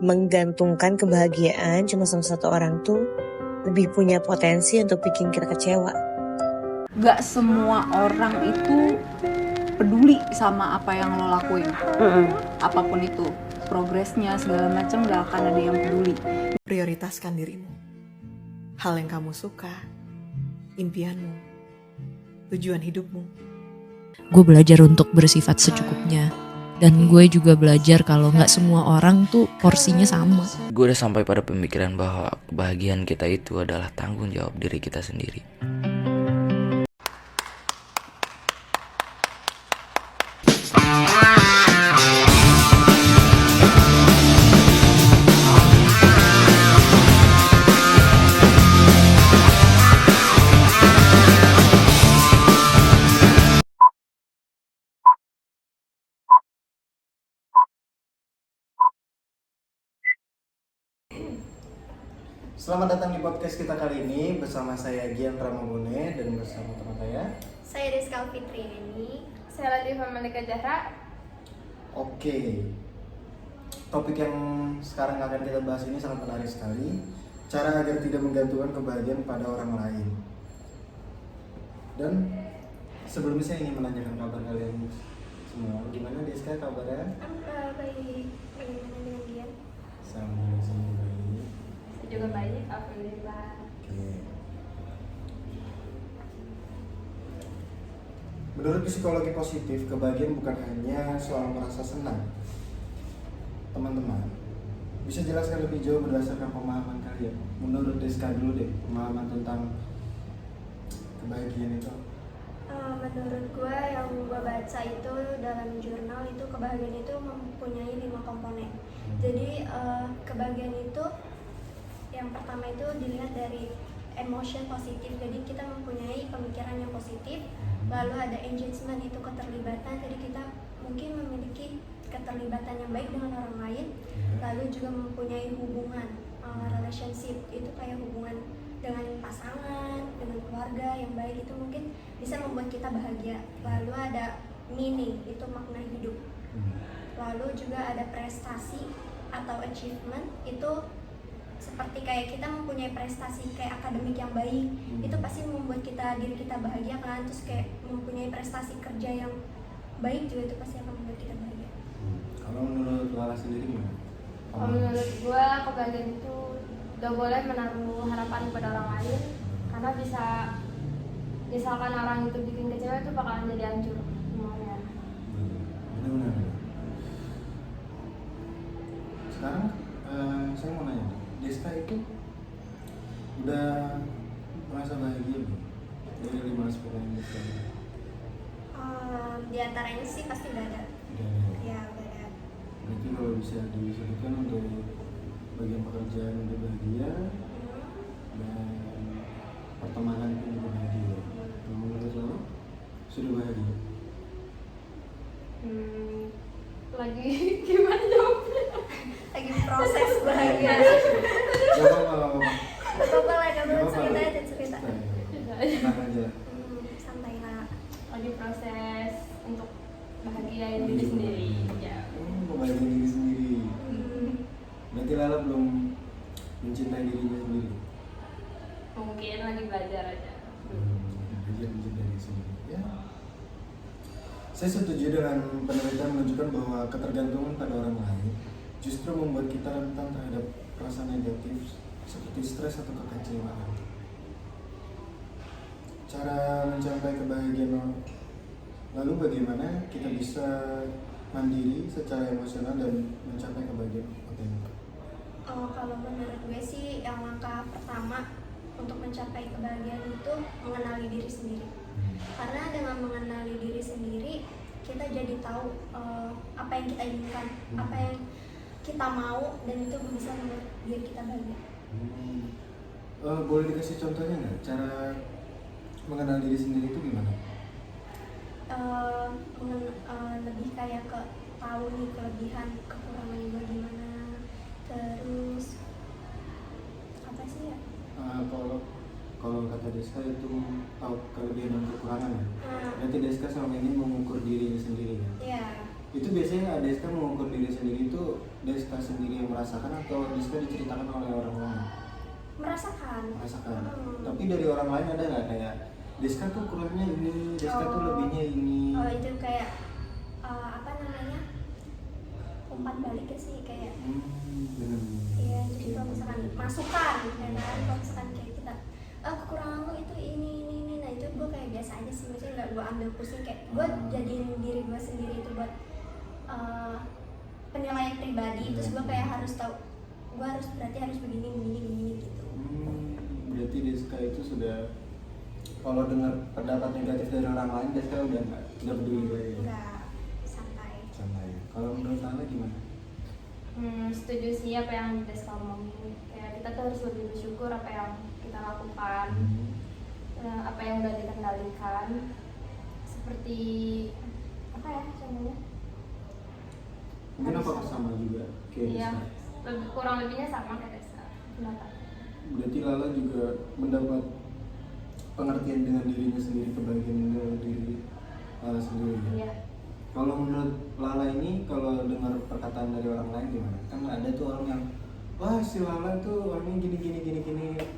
menggantungkan kebahagiaan cuma sama satu orang tuh lebih punya potensi untuk bikin kita kecewa. Gak semua orang itu peduli sama apa yang lo lakuin. Apapun itu, progresnya segala macam gak akan ada yang peduli. Prioritaskan dirimu. Hal yang kamu suka, impianmu, tujuan hidupmu. Gue belajar untuk bersifat secukupnya. Dan gue juga belajar kalau gak semua orang tuh porsinya sama. Gue udah sampai pada pemikiran bahwa kebahagiaan kita itu adalah tanggung jawab diri kita sendiri. Selamat datang di podcast kita kali ini bersama saya Gian Ramagone dan bersama teman saya Rizka Fitriani. Saya Latifah Malika Zahra. Oke, topik yang sekarang akan kita bahas ini sangat menarik sekali. Cara agar tidak menggantungkan kebahagiaan pada orang lain. Dan sebelumnya saya ingin menanyakan kabar kalian semua. Gimana Deska kabarnya? Baik. Bagaimana dengan Dian? Sama baik. Juga baik, alhamdulillah. Oke. Menurut psikologi positif, kebahagiaan bukan hanya soal merasa senang. Teman-teman, bisa jelaskan lebih jauh berdasarkan pemahaman kalian. Menurut Deska dulu deh, pemahaman tentang kebahagiaan itu. Menurut gue yang gue baca itu dalam jurnal itu kebahagiaan itu mempunyai 5 komponen. Jadi kebahagiaan itu yang pertama itu dilihat dari emotion positif, jadi kita mempunyai pemikiran yang positif. Lalu ada engagement, itu keterlibatan, jadi kita mungkin memiliki keterlibatan yang baik dengan orang lain. Lalu juga mempunyai hubungan, relationship, itu kayak hubungan dengan pasangan, dengan keluarga yang baik, itu mungkin bisa membuat kita bahagia. Lalu ada meaning, itu makna hidup. Lalu juga ada prestasi atau achievement, itu seperti kayak kita mempunyai prestasi kayak akademik yang baik, itu pasti membuat diri kita bahagia kan. Terus kayak mempunyai prestasi kerja yang baik juga itu pasti akan membuat kita bahagia. Kalau menurut Lala sendiri gimana? Kalau menurut gue kebahagiaan itu gak boleh menaruh harapan pada orang lain, karena bisa misalkan orang itu bikin kecewa itu bakalan jadi hancur semuanya. Benar. Sekarang saya mau nanya, Deska itu udah merasa bahagia belum? Dari 5 aspek yang Deska ada? Di antaranya sih pasti udah ada. Ya, udah ada. Berarti kalau bisa disebutkan untuk bagian pekerjaan udah bahagia dan pertemanan pun udah bahagia. Kalau menurut lo sudah bahagia? Lagi gimana jawabnya? Lagi proses bahagia. Gak apa-apa. Apa-apa lah, kamu cerita. Tenang aja. Santai lah. Lagi proses untuk bahagiain diri sendiri. Ya. Membahagiakan diri sendiri. Berarti Lala belum mencintai dirinya sendiri? Mungkin lagi belajar aja. Belajar mencintai diri sendiri. Ya. Saya setuju dengan penelitian menunjukkan bahwa ketergantungan pada orang lain justru membuat kita rentan terhadap perasaan negatif seperti stres atau kekecewaan. Cara mencapai kebahagiaan, lalu bagaimana kita bisa mandiri secara emosional dan mencapai kebahagiaan otentik? Kalau menurut gue sih yang langkah pertama untuk mencapai kebahagiaan itu mengenali diri sendiri. Karena dengan mengenali diri sendiri kita jadi tahu apa yang kita inginkan, apa yang kita mau, dan itu bisa membuat diri kita bahagia. Boleh dikasih contohnya nggak? Cara mengenal diri sendiri itu gimana? Lebih kayak ke tahu nih kelebihan kekurangan gue gimana, terus apa sih ya? Kalau kata Deska itu tahu kelebihan dan kekurangan ya. Nanti Deska selama ini mengukur dirinya sendiri ya. Iya. Itu biasanya Deska mengukur diri sendiri itu Deska sendiri yang merasakan atau Deska diceritakan oleh orang lain? Merasakan. Tapi dari orang lain ada nggak kayak Deska tuh kurangnya ini, Deska tuh lebihnya ini? Oh itu kayak apa namanya, umpan balik sih kayak. Bener. Iya jadi kalau misalkan masukan, ya kan, kalau misalkan kayak kita kekurangan lo itu ini, nah itu gue kayak biasa aja sih, maksudnya nggak gue ambil pusing, kayak gue jadiin diri gue sendiri itu buat penilaian pribadi, terus gue kayak harus tahu gue berarti harus begini gitu. Berarti Deska itu sudah kalau dengar pendapat negatif dari orang lain Deska udah nggak peduli lagi. Enggak, santai. Kalau menurut Lala gimana? Setuju sih apa yang Deska ngomongin, kayak kita tuh harus lebih bersyukur apa yang kita lakukan, apa yang udah kita kendalikan, seperti apa ya contohnya? Mungkin apa sama juga kayak Iya, Deska? kurang lebihnya sama kayak Deska. Kenapa? Berarti Lala juga mendapat pengertian dengan dirinya sendiri, kebahagiaan dengan diri Lala sendiri. Iya. Kalau menurut Lala ini, kalau dengar perkataan dari orang lain gimana? Kan ada tuh orang yang, wah si Lala tuh orangnya gini.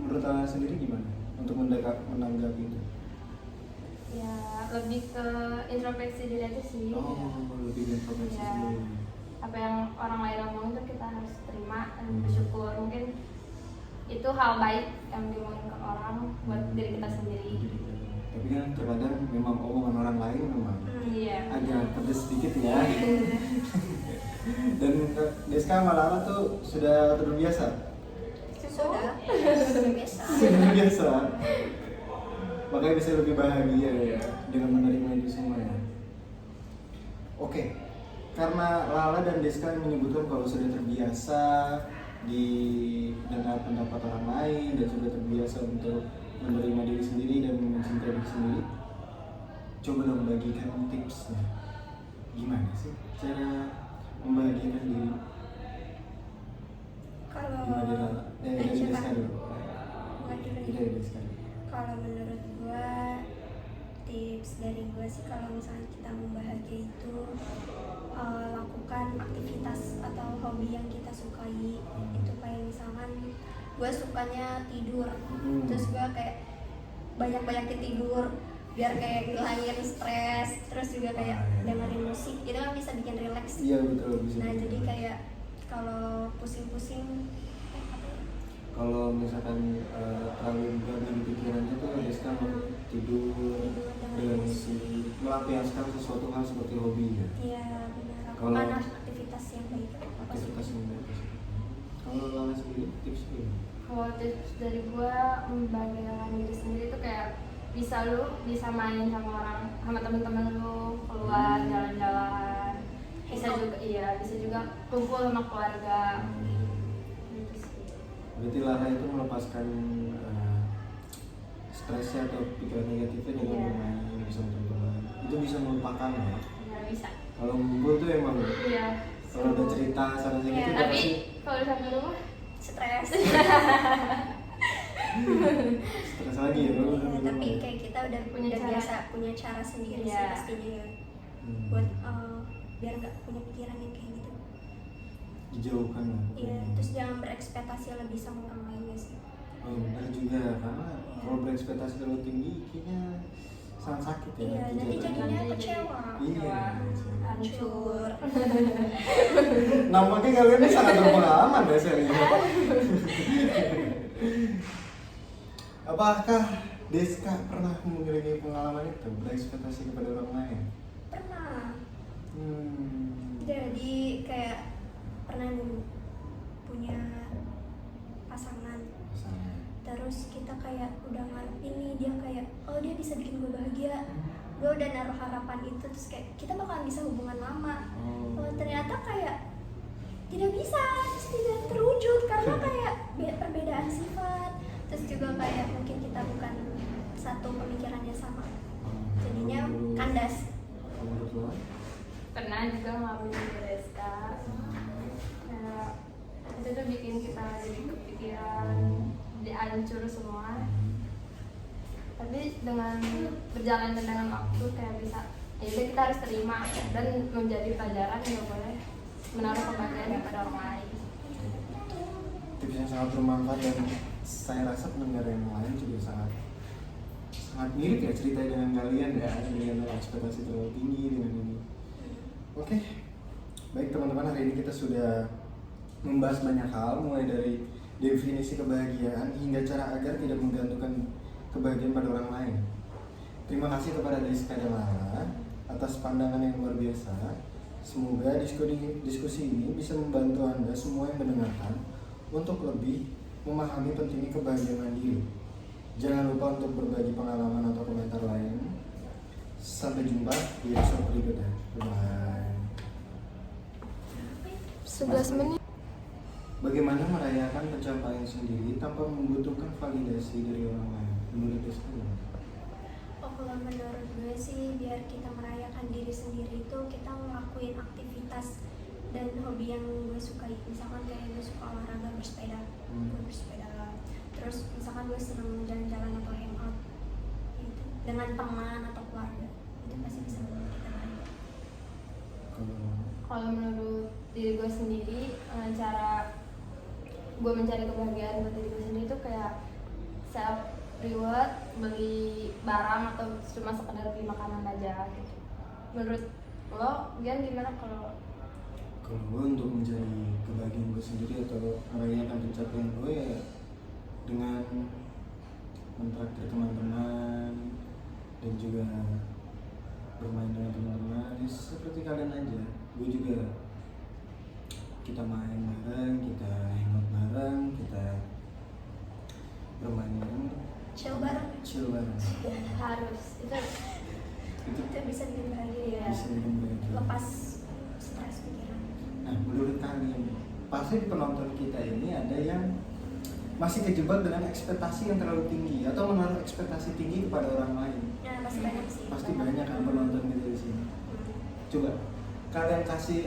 Menurut Lala sendiri gimana untuk menanggapi itu? Ya lebih ke introspeksi diri aja sih. Lebih ke introspeksi Ya. sendiri. Apa yang orang lain ngomong itu kita harus terima dan bersyukur. Mungkin itu hal baik yang diomongin ke orang buat diri kita sendiri. Tapi kan terkadang memang omongan orang lain memang agak pedes sedikit ya. Dan Deska sama Lala tuh sudah terbiasa. Sudah biasa. Sudah biasa. Makanya bisa lebih bahagia ya dengan menerima itu semua ya. Oke, karena Lala dan Deska menyebutkan kalau sudah terbiasa dengan pendapat orang lain dan sudah terbiasa untuk menerima diri sendiri dan mencintai diri sendiri, coba dong bagikan tipsnya. Gimana sih cara membahagiakan diri? Kalau Dari Deska dulu. Dari Deska. Kalau menurut gue, tips dari gue sih kalau misalnya kita mau bahagia itu lakukan aktivitas atau hobi yang kita sukai. Itu kayak misalkan gue sukanya tidur, terus gue kayak banyak-banyakin tidur biar kayak ngilangin stres, terus juga kayak dengerin musik, itu kan bisa bikin rileks. Iya betul, bisa. Nah jadi kayak kalau pusing-pusing kalau misalkan terlalu beban di pikiran itu Deska mau tidur dengan melampiaskan sesuatu hal seperti hobi ya. Iya benar, lakukan aktivitas yang baik. Aktivitas yang baik. Kalau Lala sendiri tipsnya? Kalau tips dari gua membahagiakan diri sendiri itu kayak bisa main sama teman-teman lu, keluar jalan-jalan, bisa juga kumpul sama keluarga. Gitu sih. Berarti Lala itu melepaskan stresnya atau pikiran negatifnya dengan bermain bersama teman-teman. Itu bisa melupakan ya? Ya bisa. Kalau ngumpul tuh emang kalau udah cerita sana sini itu Tapi kalau di sampai rumah stres. stres lagi ya. Tapi kayak kita udah biasa punya cara sendiri sih pastinya buat biar nggak punya pikiran yang kayak gitu. Dijauhkan lah. Iya, terus jangan berekspektasi lebih sama orang lain ya sih. Oh benar juga, karena kalau berekspektasi terlalu tinggi kayaknya sangat sakit ya. Iya, jadi jadinya kecewa. Iya. Hancur. Nampaknya kalian ini sangat berpengalaman ya saya lihat. Apakah Deska pernah memiliki pengalaman itu berekspektasi kepada orang lain? Pernah. Jadi kayak pernah dulu punya pasangan. Terus kita kayak udah ngarepin nih dia kayak dia bisa bikin gue bahagia. Gue udah naruh harapan itu, terus kayak kita bakalan bisa hubungan lama. Ternyata kayak tidak bisa, terus tidak terwujud karena kayak perbedaan sifat. Terus juga kayak mungkin kita bukan satu pemikirannya sama. Jadinya kandas. Pernah juga ngalamin di Deska. Itu tuh bikin kita jadi kepikiran, dihancur semua. Tapi dengan berjalan dengan waktu kayak bisa Jadi kita harus terima dan menjadi pelajaran, nggak boleh menaruh kebahagiaan pada orang lain. Tips yang sangat bermanfaat dan saya rasa pendengar yang lain juga sangat mirip ya cerita dengan kalian ya, dengan ekspektasi terlalu tinggi dengan ini. Oke, baik teman-teman, hari ini kita sudah membahas banyak hal, mulai dari definisi kebahagiaan hingga cara agar tidak menggantungkan kebahagiaan pada orang lain. Terima kasih kepada Rizka dan Lara atas pandangan yang luar biasa. Semoga diskusi ini bisa membantu Anda semua yang mendengarkan untuk lebih memahami pentingnya kebahagiaan mandiri. Jangan lupa untuk berbagi pengalaman atau komentar lain. Sampai jumpa di episode berikutnya. Bye. 11 menit. Bagaimana merayakan pencapaian sendiri tanpa membutuhkan validasi dari orang lain? Menurut Rizka? Kalau menurut gue sih, biar kita merayakan diri sendiri itu kita ngelakuin aktivitas dan hobi yang gue sukai. Misalkan kayak gue suka olahraga, bersepeda, gue bersepeda. Terus misalkan gue senang jalan-jalan atau hangout gitu, dengan teman atau keluarga, itu pasti bisa membuat kita bahagia. Kalau menurut diri gue sendiri, cara gue mencari kebahagiaan buat diri gue sendiri itu kayak self reward, beli barang atau cuma sekedar beli makanan aja gitu. Menurut lo, Gian gimana kalau gue untuk mencari kebahagiaan gue sendiri atau merayakan pencapaian gue ya dengan mentraktir teman-teman dan juga bermain dengan teman-teman, ya seperti kalian aja. Gue juga, kita main bareng, kita hangout bareng, kita bermain bareng, chill bareng harus itu bisa bikin bahagia ya, bisa bikin bahagia. lepas stres pikiran. Nah, menurut kalian, pasti penonton kita ini ada yang masih kejebak dengan ekspektasi yang terlalu tinggi atau menaruh ekspektasi tinggi kepada orang lain. Nah, pasti banyak sih. Pasti banyak kan penonton kita di sini. Coba kalian kasih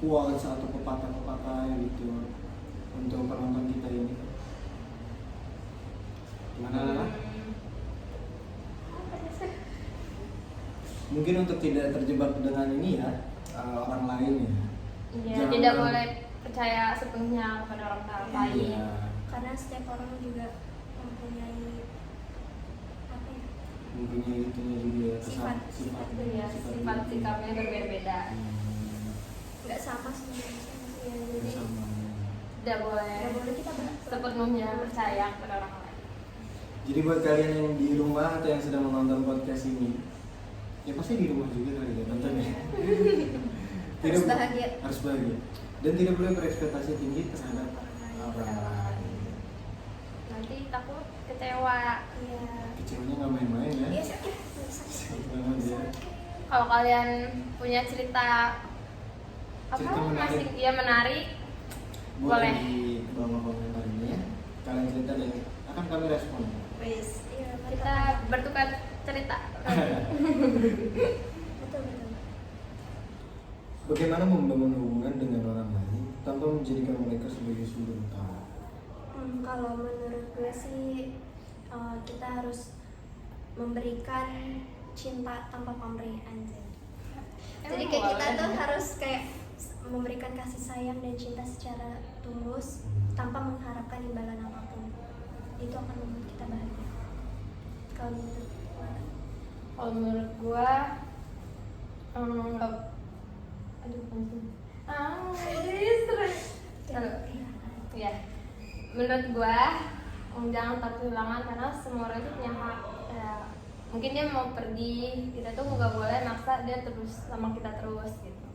quotes atau pepatah-pepatah gitu untuk penonton kita ini. Gimana Lala? Mungkin untuk tidak terjebak dengan ini ya, orang lain ya. Iya, tidak boleh percaya sepenuhnya kepada orang lain. Iya. Karena setiap orang juga mempunyai apa ya? Mempunyai itunya juga Sifat. Iya, sifat sikapnya berbeda-beda. Nggak sama semuanya. Ya, jadi Sama. Tidak boleh kita sepenuhnya percaya kepada orang lain. Jadi buat kalian yang di rumah atau yang sedang menonton podcast ini, ya pasti di rumah juga kali ya nontonnya. harus bahagia. Harus bahagia. Dan tidak boleh berekspektasi tinggi terhadap orang lain. Nanti takut kecewa. Iya. Kecewanya nggak main-main ya. Iya, Sakit banget ya. Kalau kalian punya cerita Cerita menarik. menarik, Boleh boleh. di bawah komentar ini ya. Kalian cerita dan akan kami respon. Wes, iya, Kita bertukar cerita. betul. Bagaimana membangun hubungan dengan orang lain tanpa menjadikan mereka sebagai sumber utama? Kalau menurut gue sih, kita harus memberikan cinta tanpa pamrih anjir. Jadi kayak kita tuh harus kayak memberikan kasih sayang dan cinta secara tulus tanpa mengharapkan imbalan apapun. Itu akan membuat kita bahagia. Kalau menurut gue, Kalau menurut gua, ya, menurut gua jangan takut kehilangan karena semua orang itu punya hak. Ya, mungkin dia mau pergi, kita tuh nggak boleh maksa dia terus sama kita terus gitu.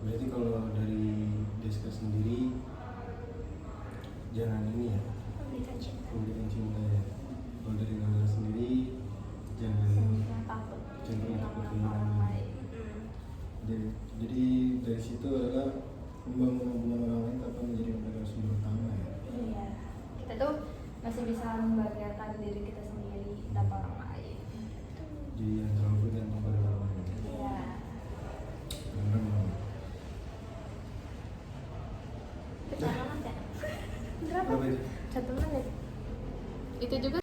Berarti kalau dari Deska sendiri jangan ini ya, memberikan cinta. memberikan cinta ya. Kalau dari Lala sendiri jangan Takut kehilangan orang lain. Jadi dari situ adalah membangun hubungan orang lain tanpa menjadi mereka sumber utama ya. Iya, kita tuh masih bisa membahagiakan diri kita sendiri tanpa orang lain. Jadi yang terlalu bergantung pada orang lain. Iya. Benar. Berapa? Berapa itu? 1 menit. Itu juga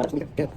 harus mikir.